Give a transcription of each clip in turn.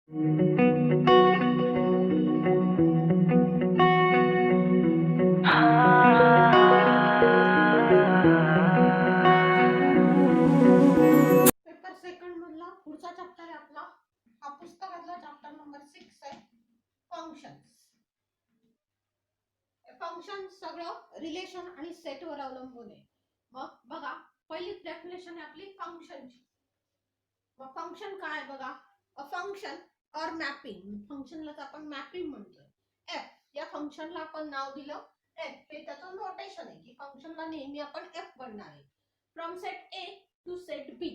Paper second मधला पुढचा chapter आहे आपला. हा पुस्तकातला चॅप्टर नंबर 6 आहे, फंक्शन्स. फंक्शन सगळं रिलेशन आणि सेटवर अवलंबून आहे. मग बघा, पहिली डेफिनेशन आहे आपली फंक्शनची. मग फंक्शन काय बघा, अ फंक्शन और मॅपिंग. फंक्शनला आपण मॅपिंग म्हणतोय. एफ या फंक्शनला आपण नाव दिलं एफ. हे त्याचं नोटेशन आहे की फंक्शनला नेहमी आपण एफ बनणार आहे. From set A to set B.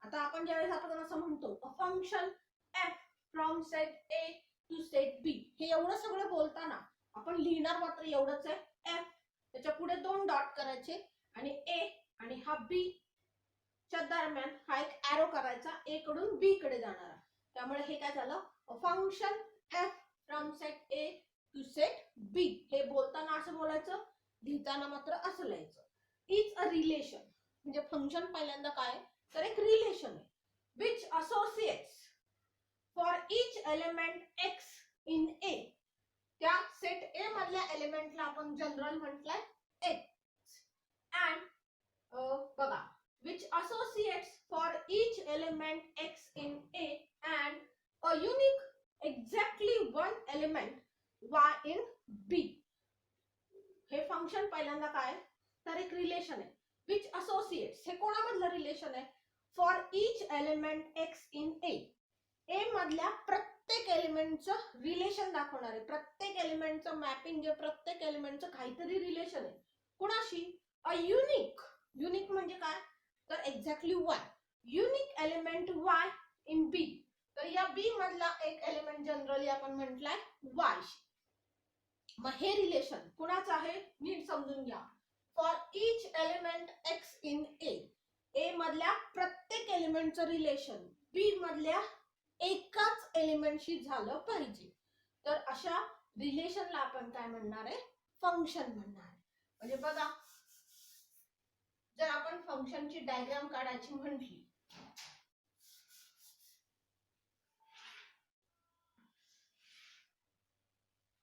आता आपण ज्यावेळेस आपण असं म्हणतो a function F from set A to set B, हे एवढं सगळं बोलताना आपण लिहिणार मात्र एवढंच आहे एफ, त्याच्या पुढे 2 डॉट करायचे आणि ए आणि हा बी च्या दरम्यान हा एक एरो करायचा, ए कडून बी कडे जाणारा. त्यामुळे हे काय झालं, function F from set A to set B. हे बोलताना असं बोलायचं, लिहिताना मात्र असं लिहायचं. Is a relation. म्हणजे फंक्शन पहिल्यांदा काय तर एक रिलेशन आहे. Which associates for each element X in A. त्या सेट ए मधल्या एलिमेंटला आपण जनरल म्हटलंय एक्स. अँड बघा, which associates for each element x in A and a unique exactly one element y in B. हे function पहिल्यांदा काय तर एक रिलेशन आहे. which associates हे कोणामधलं रिलेशन आहे, for each element x in A. ए मधल्या प्रत्येक एलिमेंटचं रिलेशन दाखवणार आहे. प्रत्येक एलिमेंटचं मॅपिंग जे प्रत्येक एलिमेंटचं काहीतरी रिलेशन आहे कुणाशी, अ युनिक. युनिक म्हणजे काय तर exactly one. Unique element Y in B. तर या बी मधला एक एलिमेंट जनरली आपण म्हटलाय वाय. मग हे रिलेशन कुणाचं आहे नीट समजून घ्या. For each element X in A. A मधल्या प्रत्येक एलिमेंटचं रिलेशन बी मधल्या एकाच एलिमेंटशी झालं पाहिजे. तर अशा रिलेशनला आपण काय म्हणणार आहे, फंक्शन म्हणणार आहे. म्हणजे बघा, जर आपण फंक्शनची डायग्राम काढायची म्हटली,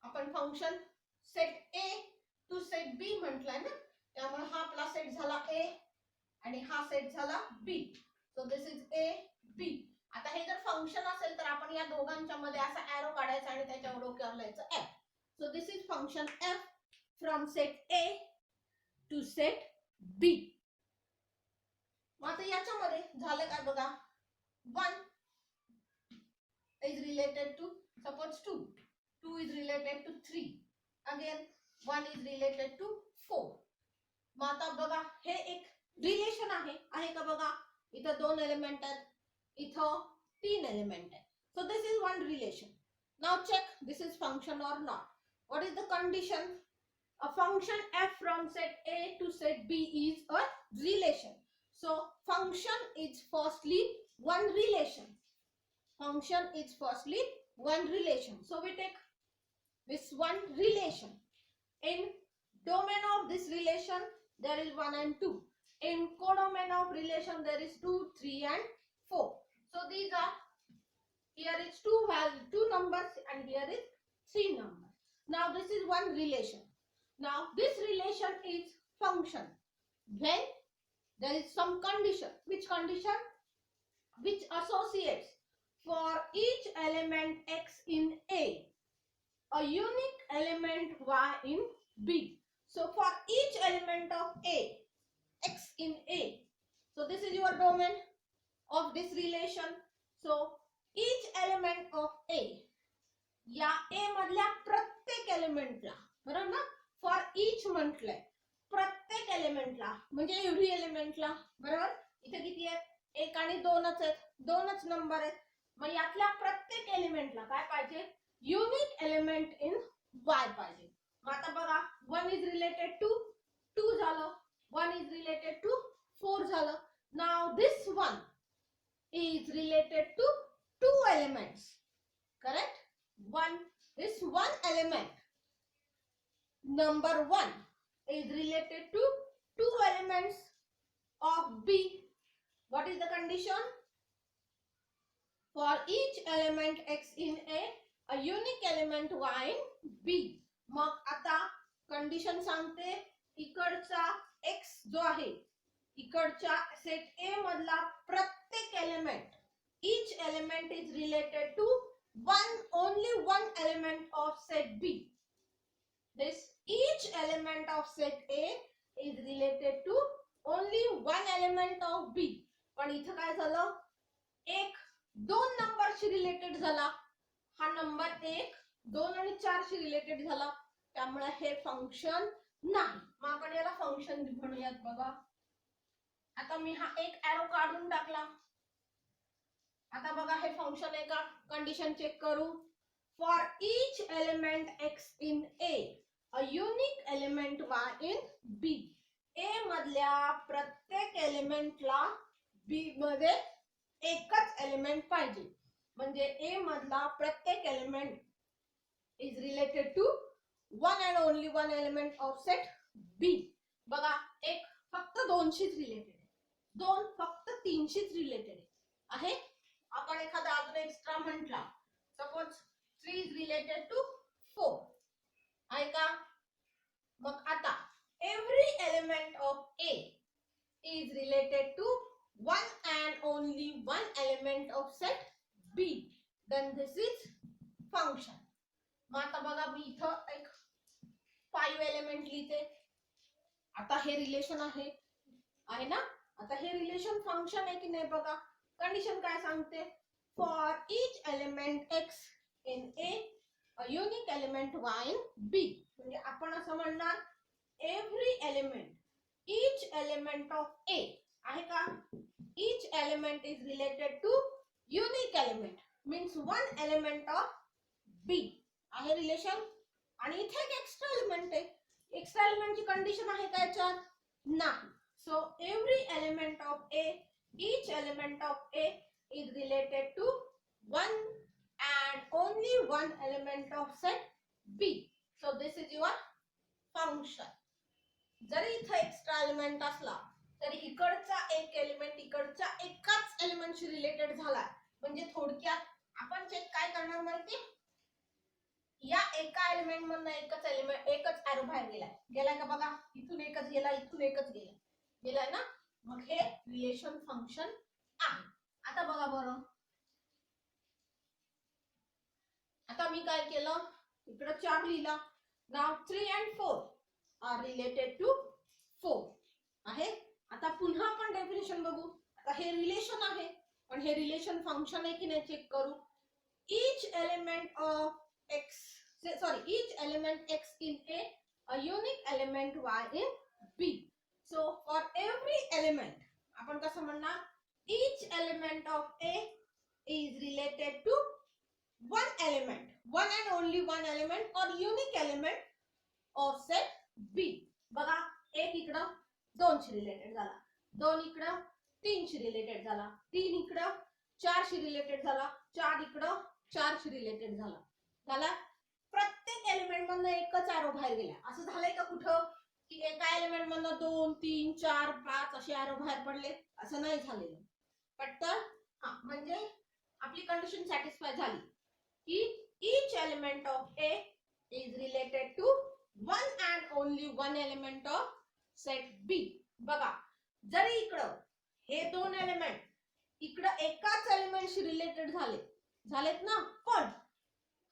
आपण function set A to set B म्हटलंय ना, त्यामुळे हा आपला सेट झाला ए आणि हा सेट झाला बी. So this is A B. आता हे जर फंक्शन असेल तर आपण या दोघांच्या मध्ये असा एरो काढायचा आणि त्याच्यावर डोक्यावर लिहायचं F. So this is function F from set A to set B. मग आता याच्यामध्ये झालं काय बघा, 1 is related to suppose 2, 2 is related to 3, again 1 is related to 4. मग आता बघा हे एक रिलेशन आहे का बघा, इथं 2 एलिमेंट आहेत, इथं 3 एलिमेंट आहेत. So this is one relation. Now check this is function or not. What is the condition? A function f from set A to set B is a relation. So function is firstly one relation. Function is firstly one relation. So we take this one relation. In domain of this relation there is 1 and 2. In codomain of relation there is 2, 3 and 4. So these are, here is 2 numbers and here is 3 numbers. Now this is one relation. Now this relation is function when there is some condition. Which condition? Which associates for each element x in A a unique element y in B. So for each element of A, x in A, so this is your domain of this relation. So each element of A, या A मधल्या प्रत्येक एलिमेंटला, बरोबर ना, for each म्हटलंय प्रत्येक एलिमेंटला म्हणजे every एलिमेंटला, बरोबर. इथे किती आहेत, 1 आणि 2च आहेत, 2च नंबर आहेत. मग यातल्या प्रत्येक एलिमेंटला काय पाहिजे, युनिक एलिमेंट इन वाय पाहिजे. मग आता बघा 1 इज रिलेटेड टू 2 झालं, 1 इज रिलेटेड टू 4 झालं. Now this 1 is related to 2 elements, correct. this one element number 1 is related to 2 elements of B. What is the condition? For each element x in a unique element y in b. मग आता condition सांगते, इकडचा x जो आहे, इकडच्या set A मधला प्रत्येक element, each element is related to only one element of set B. This each element of set A is related to only one element of B. पण इथं काय झालं, एक 2 नंबरशी रिलेटेड झाला, हा नंबर 1 2 आणि 4 शी रिलेटेड झाला, त्यामुळे हे फंक्शन नाही. मग आपण याला फंक्शन म्हणूयात. बघा आता मी हा एक एरो काढून टाकला. आता बघा हे फंक्शन आहे का, कंडिशन चेक करू. For each element x in A, a unique element y in B. A मधल्या प्रत्येक एलिमेंटला B मध्ये एकच एलिमेंट पाहिजे, म्हणजे A मधला प्रत्येक element is related to one and only one element of set B. बघा एक फक्त 2 शीच रिलेटेड आहे, 2 फक्त 3 शीच रिलेटेड आहे. आपण एखादा अजून एक्स्ट्रा म्हटला, सपोज 3 इज रिलेटेड टू 4 आहे का. मग आता every element of A is related to one and only one element of set B, then this is function. मग आता बघा मी इथं एक 5 एलिमेंट लिहिते. आता हे रिलेशन आहे ना. आता हे रिलेशन फंक्शन आहे की नाही बघा. कंडिशन काय सांगते, for each element x in A, a unique element y in B. म्हणजे आपण असं म्हणणार, every element, each element of A आहे का, each element is related to unique element, means one element of B आहे relation. आणि इथे एक एक्स्ट्रा एलिमेंट आहे, एक्स्ट्रा एलिमेंटची कंडिशन आहे का याच्यात, नाही. So every element of A, each element of A is related to one and only one element of set B. So this is your function. जरी इथे एक्स्ट्रा एलिमेंट असला तरी इकडचा एक एलिमेंट इकडच्या एकाच एलिमेंटशी रिलेटेड झाला, म्हणजे थोडक्यात आपण चेक काय करणार माहिती, या एका एलिमेंट मधनं एकच एरो बाहेर गेलाय का बघा. इथून एकच गेला, इथून एकच गेलाय ना. मग हे रिलेशन फंक्शन आहे. आता बघा बरं, आता मी काय केलं, इकडे 4 लिहिला. नाव 3 and 4 आर रिलेटेड टू 4 आहे. आता पुन्हा आपण डेफिनेशन बघू. आता हे रिलेशन आहे, पण हे रिलेशन फंक्शन आहे की नाही चेक करू. each element of x, each element x in A, a unique element y in B. So for every element आपण कसं म्हणणार, each element of A is related to one element, one and only one element or unique element of set B. बघा एक इकडं 2 शी related झाला, 2 इकडं 3 शी related झाला, 3 इकडं 4 शी रिलेटेड झाला, 4 इकडं 4 शी रिलेटेड झाला. प्रत्येक एलिमेंट मधनं एकच एरो बाहेर गेला. असं झालंय का कुठं की एका एलिमेंट मधनं 2 3 4 5 असे एरो बाहेर पडले, असं नाही झालेलं. पटतं हा, म्हणजे आपली कंडिशन सॅटिस्फाय झाली की each element of A is related to one and only one element of set B. बघा जरी इकडं हे 2 एलिमेंट इकडं एकाच एलिमेंटशी रिलेटेड झालेत ना, पण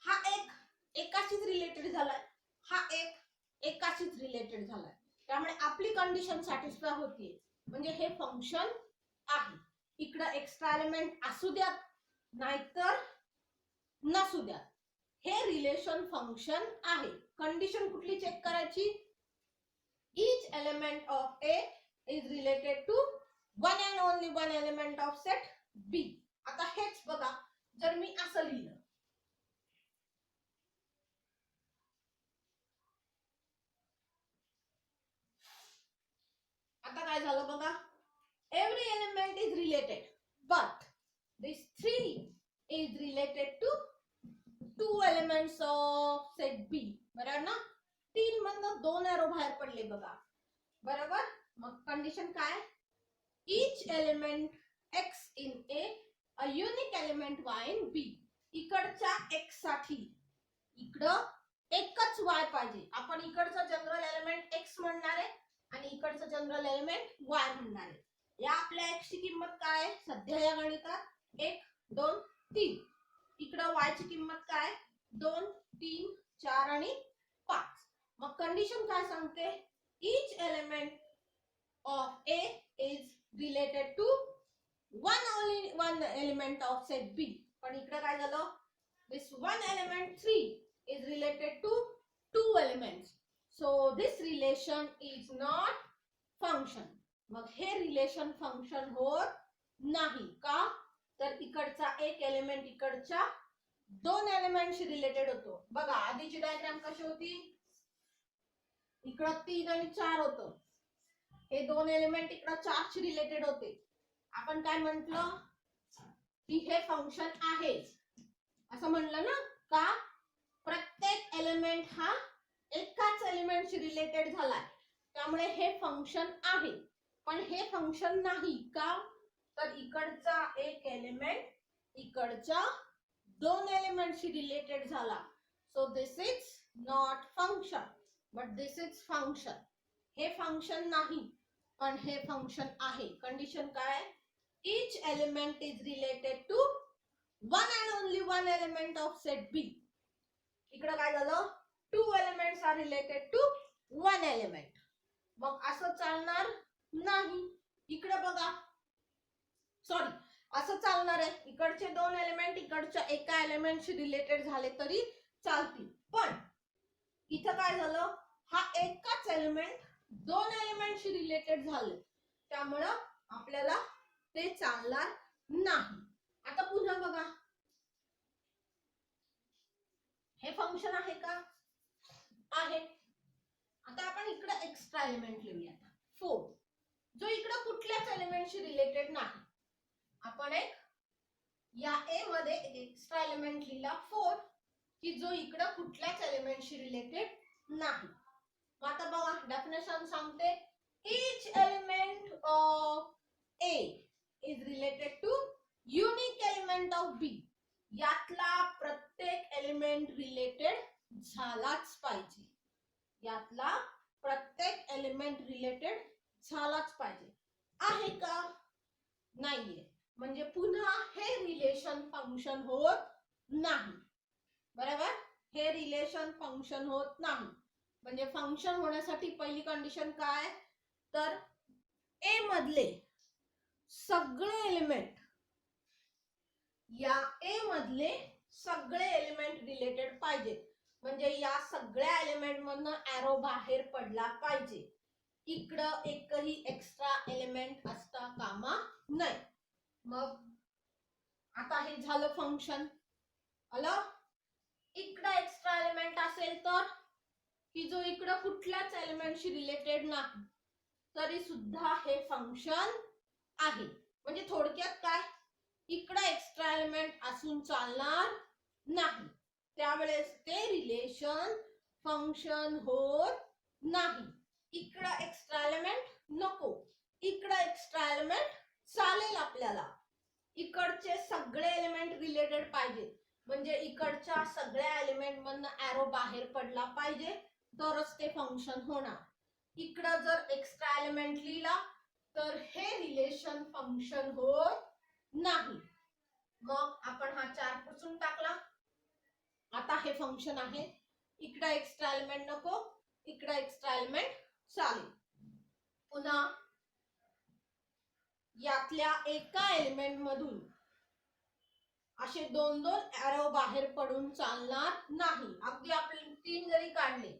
हा एक एकाशीच रिलेटेड झालाय, हा एक एकाशीच रिलेटेड झालाय, त्यामुळे आपली कंडिशन सॅटिस्फाय होतीये, म्हणजे हे फंक्शन आहे. इकडं एक्स्ट्रा एलिमेंट असू द्यात नाहीतर नसू द्यात, हे रिलेशन फंक्शन आहे. कंडिशन कुठली चेक करायची, each element of A is related to one and only one element of set B. आता हेच बघा, जर मी असं लिहिलं, आता काय झालं बघा, every element is related but this 3 is related to 2 elements of set B. बरोबर ना, 3 मधनं 2 एरो बाहेर पडले बघा, बरोबर. मग कंडिशन काय, each element x in A, a unique element y in b. इकडच्या x साठी इकडं एकच y पाहिजे. आपण इकडचं जनरल एलिमेंट x म्हणणार आहे आणि इकडचं जनरल एलिमेंट y म्हणणार आहे. या आपल्या x ची किंमत काय आहे सध्या या गणितात 1 2 3. इकडं y ची किंमत काय 2 3 4 आणि 5. मग कंडिशन काय सांगते each element of A is related to one element of set B. पण इकडे काय झालं this one element 3 is related to two elements. So this relation is not function. मग हे रिलेशन फंक्शन होत नाही का तर इकडचा एक एलिमेंट इकडच्या दोन एलिमेंटशी रिलेटेड होतो. बघा आधीची डायग्राम कशी होती इकडं 3 आणि 4 होतं. हे दोन एलिमेंट इकडं 4 शी रिलेटेड होते. आपण काय म्हटलं की हे फंक्शन आहे असं म्हणलं ना का प्रत्येक एलिमेंट हा एकाच एलिमेंटशी रिलेटेड झालाय त्यामुळे हे फंक्शन आहे. पण हे फंक्शन नाही का तर इकडचा एक एलिमेंट इकडच्या दोन एलिमेंटशी रिलेटेड झाला. So this is not function but this is function. हे फंक्शन नाही पण हे फंक्शन आहे. कंडिशन काय each element is related to one and only one element of set B. इकडे काय झालं two elements are related to one element. मग असं चालणार नाही. इकडे बघा सॉरी असं चालणार आहे इकडचे दोन एलिमेंट इकडच्या एका एलिमेंटशी रिलेटेड झाले तरी चालतील. पण इथं काय झालं हा एकाच एलिमेंट दोन एलिमेंटशी रिलेटेड झाले त्यामुळं आपल्याला ते चालणार नाही. आता पुन्हा बघा हे फंक्शन आहे का आहे. आता आपण इकडे एक्स्ट्रा एलिमेंट लिहूया 4 जो इकडे कुठल्याच एलिमेंटशी रिलेटेड नाही. आपण एक या ए मध्ये एक एक्स्ट्रा एलिमेंट लिहिला 4 की जो इकडे कुठल्याच एलिमेंटशी रिलेटेड नाही. आता बघा डेफिनेशन सांगते each element of A is related to unique element of B. यातला प्रत्येक एलिमेंट रिलेटेड झालाच पाहिजे. यातला प्रत्येक एलिमेंट रिलेटेड झालाच पाहिजे. आहे का नाहीये म्हणजे पुन्हा हे रिलेशन फंक्शन होत नाही. बरोबर हे रिलेशन फंक्शन होत नाही. म्हणजे फंक्शन होण्यासाठी पहिली कंडिशन काय तर ए मधले सगळे एलिमेंट या ए मधले सगळे एलिमेंट रिलेटेड पाहिजे. म्हणजे या सगळ्या एलिमेंट मधनं एरो बाहेर पडला पाहिजे. इकडं एकही एक्स्ट्रा एलिमेंट असता कामा नाही. मग आता हे झालं फंक्शन आलं. इकडं एक्स्ट्रा एलिमेंट असेल तर की जो इकडं कुठल्याच एलिमेंटशी रिलेटेड नाही तरी सुद्धा हे फंक्शन आहे. म्हणजे थोडक्यात काय इकडं एक्स्ट्रा एलिमेंट असून चालणार नाही त्यावेळेस ते रिलेशन फंक्शन होत नाही. इकडं एक्स्ट्रा एलिमेंट नको इकडं एक्स्ट्रा एलिमेंट चालेल आपल्याला. इकडचे सगळे एलिमेंट रिलेटेड पाहिजे म्हणजे इकडच्या सगळ्या एलिमेंट मधनं एरो बाहेर पडला पाहिजे तरच ते फंक्शन होणार. इकडं जर एक्स्ट्रा एलिमेंट लिहिला तर हे रिलेशन फंक्शन होत नाही. मग आपण हा 4 पुसून टाकला. आता हे फंक्शन आहे. इकडं एक्स्ट्रा एलिमेंट नको इकडं एक्स्ट्रा एलिमेंट चालेल. पुन्हा यातल्या एका एलिमेंट मधून असे दोन दोन एरो बाहेर पडून चालणार नाही. अगदी आपण 3 जरी काढले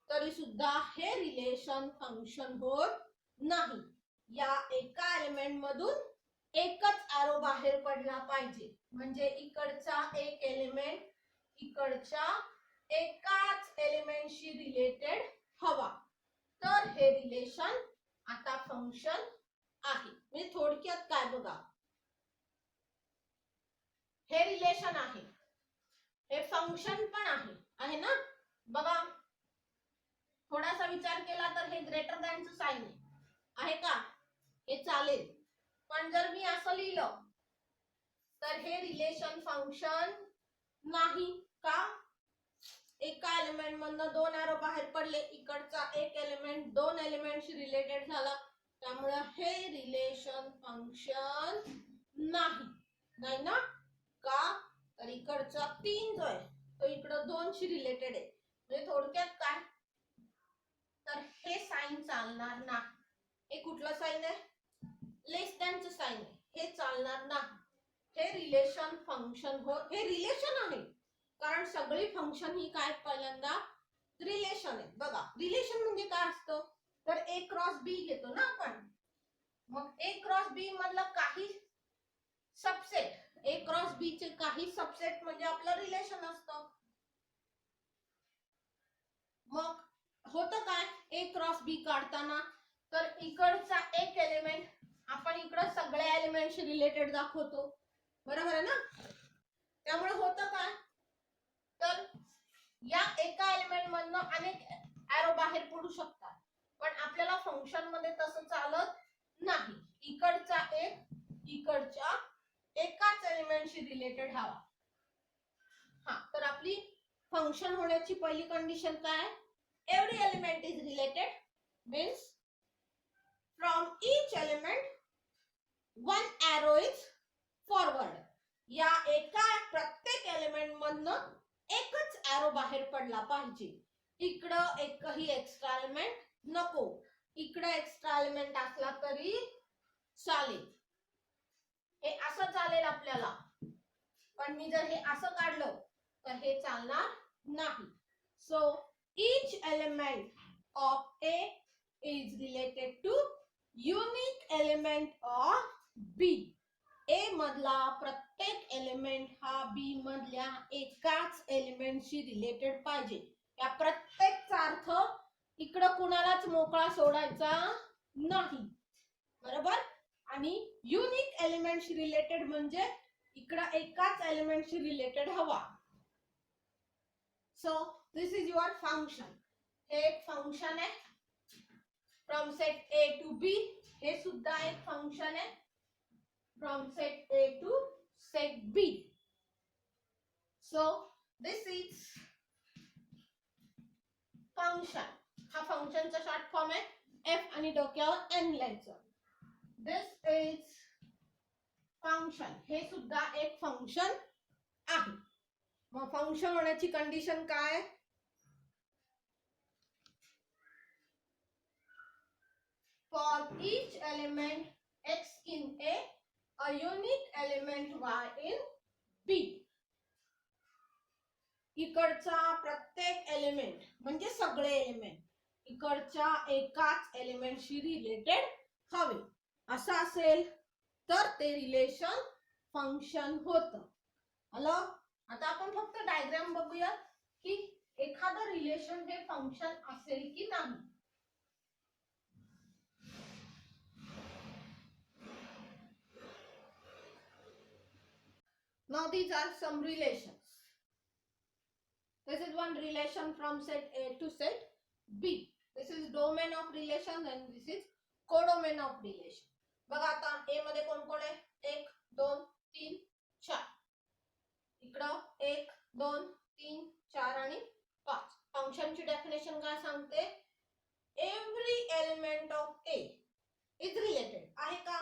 तरी सुद्धा हे रिलेशन फंक्शन होत नाही. या एका एलिमेंट मधून एकच एरो बाहेर पडला पाहिजे म्हणजे इकडचा एक एलिमेंट इकडच्या एकाच एलिमेंटशी रिलेटेड हवा तर हे रिलेशन आता फंक्शन आहे. म्हणजे थोडक्यात काय बघा हे रिलेशन आहे हे फंक्शन पण आहे ना. बघा थोडासा विचार केला तर हे ग्रेटर दॅनचं साइन आहे का हे चालेल. पण जर मी असं लिहिलं तर हे रिलेशन फंक्शन नाही का? एका एलिमेंट मधनं 2 एरो बाहेर पडले, इकडचा एक एलिमेंट 2 एलिमेंटशी रिलेटेड झाला, त्यामुळे हे रिलेशन फंक्शन नाही ना? का? तर इकडचा 3 जो आहे तो इकडं 2 शी रिलेटेड आहे. म्हणजे थोडक्यात काय, तर हे साइन चालणार नाही. हे कुठलं साइन आहे? लेस दॅनचं साइन आहे. हे चालणार नाही. हे रिलेशन फंक्शन हो, हे रिलेशन आहे, कारण सगळी फंक्शन ही काय पहिल्यांदा रिलेशन आहे. बघा रिलेशन म्हणजे काय असतं, तर ए क्रॉस बी घेतो ना आपण. मग ए क्रॉस बी मधलं काही सबसेट, ए क्रॉस बी चे काही सबसेट म्हणजे आपलं रिलेशन असतं. मग होतं काय ए क्रॉस बी काढताना, तर इकडचा एक एलिमेंट आपण इकडं सगळ्या एलिमेंटशी रिलेटेड दाखवतो, बरोबर आहे ना? त्यामुळे होतं काय, तर या एका एलिमेंट मधनं अनेक एरो बाहेर पडू शकतात, पण आपल्याला फंक्शन मध्ये तसं चालत नाही. इकडचा एक इकडच्या एकाच एलिमेंटशी रिलेटेड हवा. हा, तर आपली फंक्शन होण्याची पहिली कंडिशन काय? Every element is related, means from each element one arrow is forward. या एका प्रत्येक एलिमेंट मधनं एकच एरो बाहेर पडला पाहिजे. इकडं एकही एक्स्ट्रा एलिमेंट नको. इकडे एक्स्ट्रा एलिमेंट असला तरी चालेल, हे असं चालेल आपल्याला. पण मी जर हे असं काढलं तर हे चालणार नाही. So each element of A is related to unique element of B. A मधला प्रत्येक एलिमेंट हा B मधल्या एकाच एलिमेंटशी रिलेटेड पाहिजे. या प्रत्येकचा अर्थ इकडं कुणालाच मोकळा सोडायचा नाही, बरोबर? आणि युनिक एलिमेंटशी रिलेटेड म्हणजे इकडं एकाच एलिमेंटशी रिलेटेड हवा. So this is your function. हे एक फंक्शन आहे from set A to B. हे सुद्धा एक फंक्शन आहे from set A to set B. So this is function. हा फंक्शनचा शॉर्ट फॉर्म आहे एफ आणि डोक्यावर एन लिहायचं. दिस इज फंक्शन. हे सुद्धा एक फंक्शन आहे. मग फंक्शन होण्याची कंडिशन काय? For each element x in A, a unique element y in B. इकडचा प्रत्येक एलिमेंट म्हणजे सगळे एलिमेंट इकडच्या एकाच एलिमेंटशी रिलेटेड हवे. असं असेल तर ते रिलेशन फंक्शन होतं. हॅलो, आता आपण फक्त डायग्राम बघूया की एखादं रिलेशन हे फंक्शन असेल की नाही. Now these are some relations. This is one relation from set A to set B. This is domain of relation and this is codomain of relation. बघा आता A मध्ये कोण कोण आहे? 1 2 3 4. इकडं 1 2 3 4 आणि 5. फंक्शनची डेफिनेशन काय सांगते? Every element of A is related. आहे का?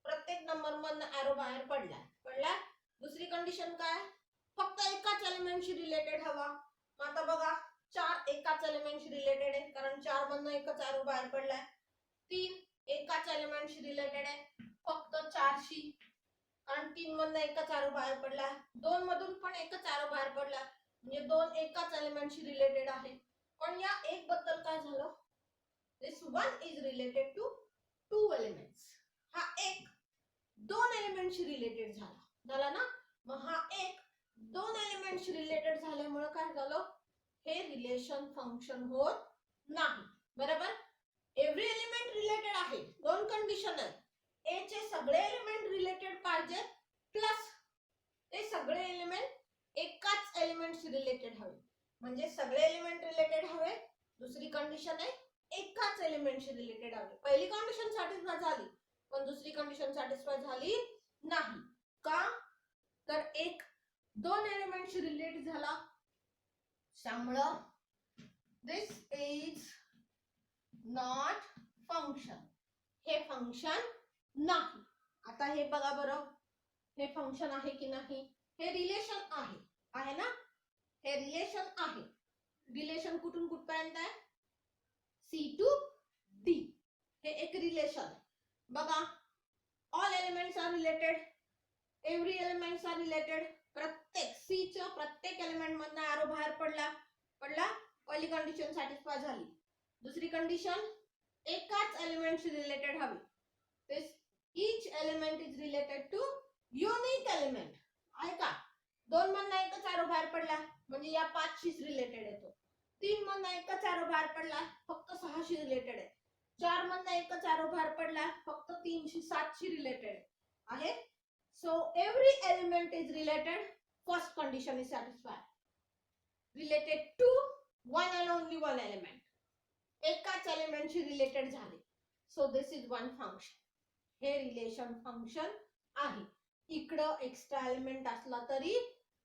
प्रत्येक नंबर मधनं एरो बाहेर पडला. दुसरी कंडिशन काय? फक्त एकाच एलिमेंटशी रिलेटेड हवा. आता बघा 4 एकाच एलिमेंटशी रिलेटेड आहे, कारण 4 मधनं एकच एरो बाहेर पडलाय. 3 एकाच एलिमेंटशी रिलेटेड आहे, फक्त 4 शी, कारण 3 मधनं एकच एरो बाहेर पडलाय. 2 मधून पण एकच एरो बाहेर पडलाय, म्हणजे 2 एकाच एलिमेंटशी रिलेटेड आहे. पण या एक बद्दल काय झालं? This one is related to 2 elements. हा एक 2 एलिमेंटशी रिलेटेड झाला ना. मग हा एक 2 एलिमेंटशी रिलेटेड झाल्यामुळे काय झालं? हे रिलेशन फंक्शन होत नाही, बरोबर? एव्हरी एलिमेंट रिलेटेड आहे. 2 कंडिशन आहेत. ए चे सगळे एलिमेंट रिलेटेड पाहिजे, प्लस ते सगळे एलिमेंट एकाच एलिमेंटशी रिलेटेड हवे. म्हणजे सगळे एलिमेंट रिलेटेड हवे. दुसरी कंडिशन आहे एकाच एलिमेंटशी रिलेटेड हवे. पहिली कंडिशन सॅटिस्फाय झाली, पण दुसरी कंडिशन सॅटिस्फाय झाली नाही. का? तर एक 2 एलिमेंटशी रिलेट झाला, त्यामुळं दिस इज नॉट फंक्शन, हे फंक्शन नाही. आता हे बघा बरं, हे फंक्शन आहे की नाही? हे रिलेशन आहे, आहे ना? हे रिलेशन आहे. रिलेशन कुठून कुठपर्यंत आहे? C to D. हे एक रिलेशन आहे. बघा, all elements are related, every elements are related. प्रत्येक C च्या प्रत्येक एलिमेंट मधनं एरो बाहेर पडला, पहिली कंडिशन सॅटिस्फाय झाली. दुसरी कंडिशन, एकाच एलिमेंटशी रिलेटेड हवी. दिस each element is related to unique element. आहे का? 2 मधनं एकच एरो बाहेर पडला म्हणजे या 5 शी रिलेटेड येतो. 3 मधनं एकच एरो बाहेर पडला फक्त 6 शी रिलेटेड आहे. 4 मधनं एकच एरो बाहेर पडला फक्त 3 शी 7 शी रिलेटेड आहे. So every element is related. First condition is satisfy. Related to one and only one element. एकाच एलिमेंटशी रिलेटेड झाले. So this is one function. हे रिलेशन फंक्शन आहे. इकडं एक्स्ट्रा एलिमेंट असला तरी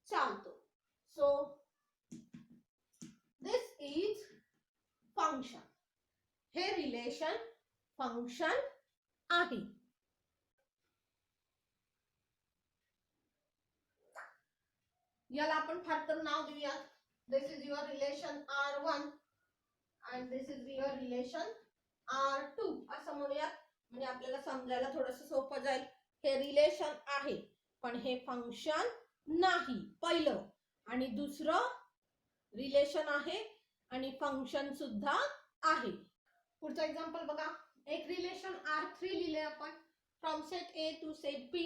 चालतो. So this is function. हे रिलेशन फंक्शन आहे. याला आपण फार तर नाव देऊया. This is your relation R1 and this is your relation R2 असं म्हणूयात, म्हणजे आपल्याला समजायला थोडंसं सोपं जाईल. हे रिलेशन आहे पण हे फंक्शन नाही, पहिलं. आणि दुसरं, रिलेशन आहे आणि फंक्शन सुद्धा आहे. पुढचं एक्झाम्पल बघा. एक रिलेशन R3 लिहिले आपण, from set A to set B.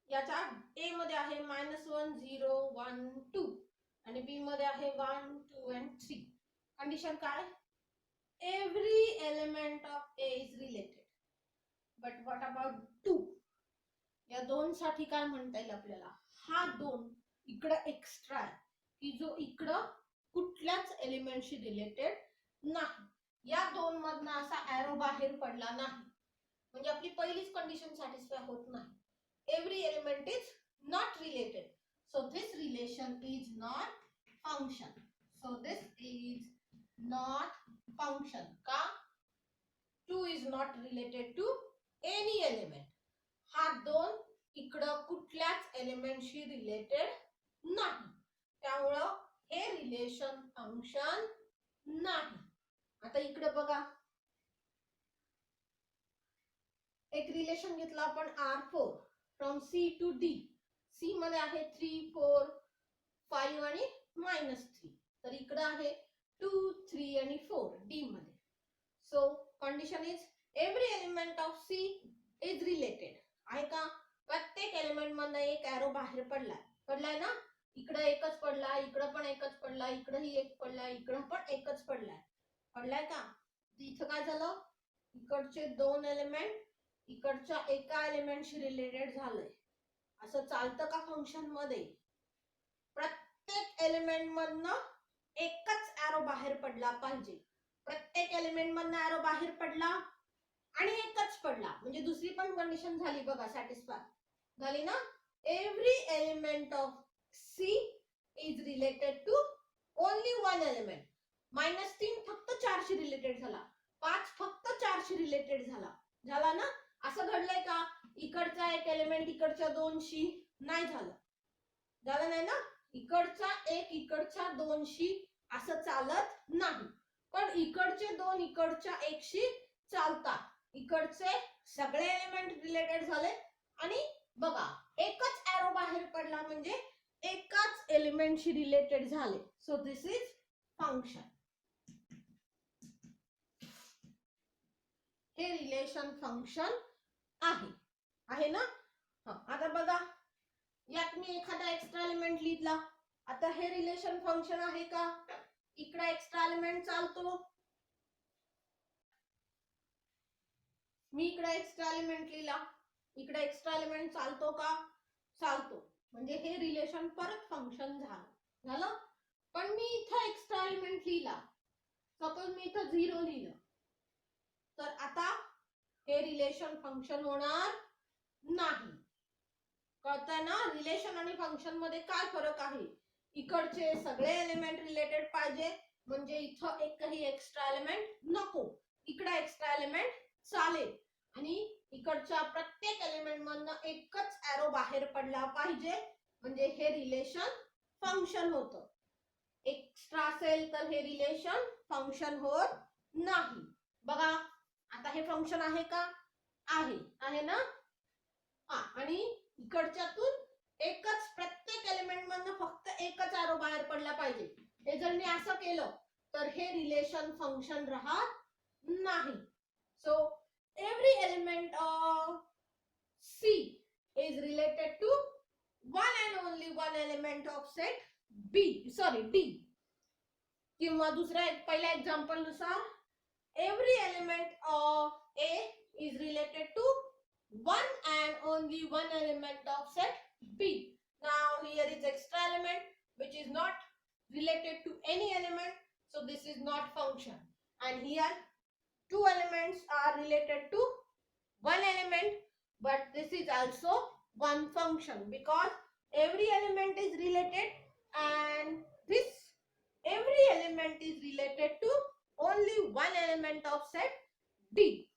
याच्या A मध्ये आहे -1 0 1 2 आणि B मध्ये आहे 1 2 and 3. कंडिशन काय? Every element of A is related. But what about 2? या 2 साठी काय म्हणता येईल आपल्याला? हा 2 इकडं एक्स्ट्रा आहे की जो इकडं कुठल्याच एलिमेंटशी रिलेटेड नाही. या 2 मधनं असा एरो बाहेर पडला नाही म्हणजे आपली पहिलीच कंडिशन सॅटिस्फाय होत नाही. Every element is not related. So this relation is not function. So this is not function. का? 2 is not related to any element. हा 2 इकडं कुठल्याच एलिमेंटशी रिलेटेड नाही, त्यामुळं हे रिलेशन फंक्शन नाही. आता इकडे बघा, एक रिलेशन घेतला आपण R4 from C to D. C मध्ये आहे 3 4 5 आणि -3. तर इकडे आहे 2 3 आणि 4 D मध्ये. So condition is every element of C is related. आहे का? प्रत्येक एलिमेंट मधनं एक एरो बाहेर पडलाय ना. इकडे एकच पडला, इकडे पण एकच पडला, इकडेही एक पडला, इकडे पण एकच पडलाय का? इथं काय झालं? इकडचे 2 एलिमेंट इकडच्या एका एलिमेंटशी रिलेटेड झालंय. असं चालतं का फंक्शन मध्ये? प्रत्येक एलिमेंट मधनं एकच एरो बाहेर पडला पाहिजे. प्रत्येक एलिमेंट मधनं एरो बाहेर पडला आणि एकच पडला म्हणजे दुसरी पण कंडिशन झाली बघा, सॅटिस्फाय झाली ना. Every element of C is related to only one element. -3 फक्त 4 शी रिलेटेड झाला, 5 फक्त 4 शी रिलेटेड झाला ना. असं घडलंय का? इकडचा एक एलिमेंट इकडच्या 2 शी नाही झालं नाही ना. इकडचा एक इकडच्या 2 शी असं चालत नाही, पण इकडचे 2 इकडच्या 1 शी चालतात. इकडचे सगळे एलिमेंट रिलेटेड झाले आणि बघा एकच एरो बाहेर पडला म्हणजे एकाच एलिमेंटशी रिलेटेड झाले. So this is function. हे रिलेशन फंक्शन आहे ना. आता बघा, यात मी एखादा एक्स्ट्रा एलिमेंट लिहिला. आता हे रिलेशन फंक्शन आहे का? इकडे एक्स्ट्रा एलिमेंट चालतो. मी इकडे एक्स्ट्रा एलिमेंट लिहिला, इकडे एक्स्ट्रा एलिमेंट चालतो का? चालतो. म्हणजे हे रिलेशन परत फंक्शन झालं. पण मी इथं एक्स्ट्रा एलिमेंट लिहिला, सपोज मी इथं 0 लिहिलं, तर आता हे रिलेशन फंक्शन होणार नाही. कळतंय ना रिलेशन आणि फंक्शन मध्ये काय फरक आहे. इकडचे सगळे एलिमेंट रिलेटेड पाहिजे म्हणजे इथं एकही एक्स्ट्रा एलिमेंट नको, इकडे एक्स्ट्रा एलिमेंट चालेल आणि इकडच्या प्रत्येक एलिमेंट मधनं एकच एरो बाहेर पडला पाहिजे म्हणजे हे रिलेशन फंक्शन होतं. एक्स्ट्रा असेल तर हे रिलेशन फंक्शन होत नाही. बघा आता हे फंक्शन आहे का, आहे ना. आणि इकडच्यातून एकच प्रत्येक एलिमेंट मधनं फक्त एकच एरो बाहेर पडला पाहिजे. हे जर मी असं केलं तर हे रिलेशन फंक्शन राहत नाही. So every element of C is related to one and only one element of set D. किंवा दुसऱ्या पहिल्या एक्झाम्पल नुसार every element of A is related to one and only one element of set B. Now here is extra element which is not related to any element, so this is not function. And here two elements are related to one element, but this is also one function because every element is related and this every element is related to only one element of set D.